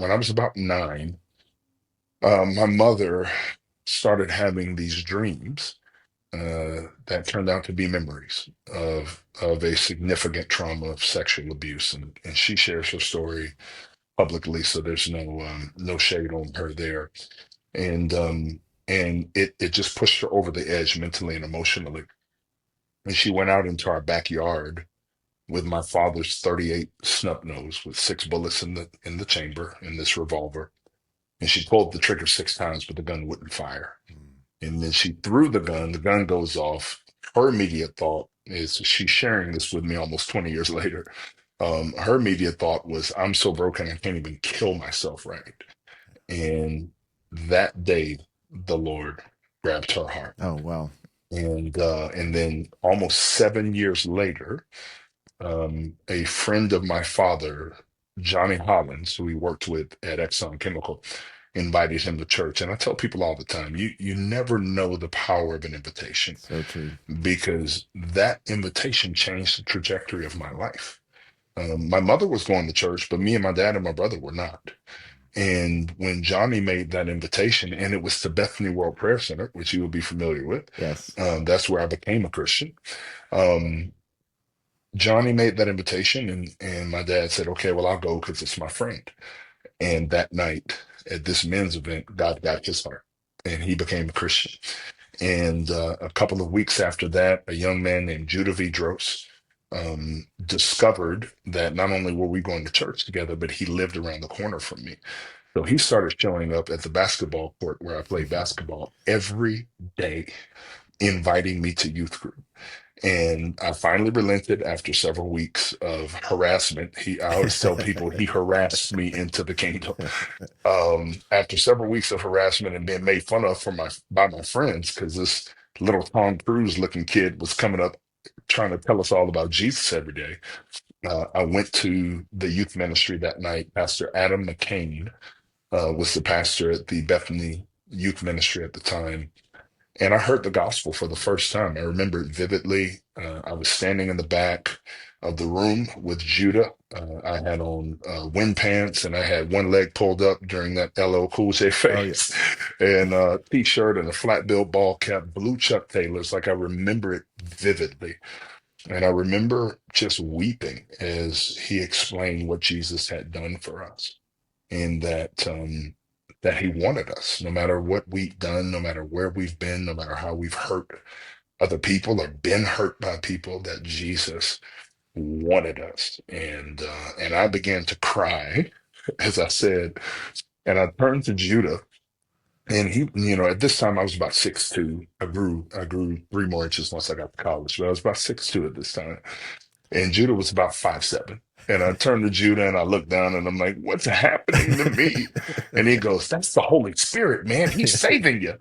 when I was about 9, my mother started having these dreams that turned out to be memories of a significant trauma of sexual abuse, and she shares her story publicly, so there's no shade on her there, and it just pushed her over the edge mentally and emotionally, and she went out into our backyard with my father's 38 snub nose with 6 bullets in the chamber in this revolver, and she pulled the trigger 6 times, but the gun wouldn't fire. Mm. And then she threw the gun goes off. Her immediate thought is, she's sharing this with me almost 20 years later. Her immediate thought was, I'm so broken, I can't even kill myself right. And that day, the Lord grabbed her heart. Oh, well. And then almost 7 years later, a friend of my father, Johnny Hollins, who he worked with at Exxon Chemical, invited him to church. And I tell people all the time, you never know the power of an invitation, So true. because that invitation changed the trajectory of my life. My mother was going to church, but me and my dad and my brother were not. And when Johnny made that invitation, and it was to Bethany World Prayer Center, which you will be familiar with, Yes. that's where I became a Christian. Um, Johnny made that invitation, and my dad said, "Okay, well, I'll go because it's my friend." And that night at this men's event, God got his heart, and he became a Christian. And a couple of weeks after that, a young man named Judah Vidros discovered that not only were we going to church together, but he lived around the corner from me. So he started showing up at the basketball court where I played basketball every day, inviting me to youth group. And I finally relented after several weeks of harassment. I always tell people he harassed me into the kingdom. After several weeks of harassment and being made fun of by my friends, because this little Tom Cruise looking kid was coming up trying to tell us all about Jesus every day. I went to the youth ministry that night. Pastor Adam McCain was the pastor at the Bethany Youth Ministry at the time, and I heard the gospel for the first time. I remember it vividly. I was standing in the back of the room with Judah. I had on wind pants, and I had one leg pulled up during that LL Cool J Oh, phase, yes. and a t-shirt and a flat bill ball cap, blue Chuck Taylors. Like, I remember it vividly. And I remember just weeping as he explained what Jesus had done for us, and that he wanted us, no matter what we've done, no matter where we've been, no matter how we've hurt other people or been hurt by people, that Jesus wanted us. And I began to cry, as I said, and I turned to Judah. And he, at this time I was about 6'2". I grew 3 more inches once I got to college, but I was about 6'2" at this time. And Judah was about 5'7". And I turned to Judah and I looked down and I'm like, what's happening to me? And he goes, that's the Holy Spirit, man. He's saving you.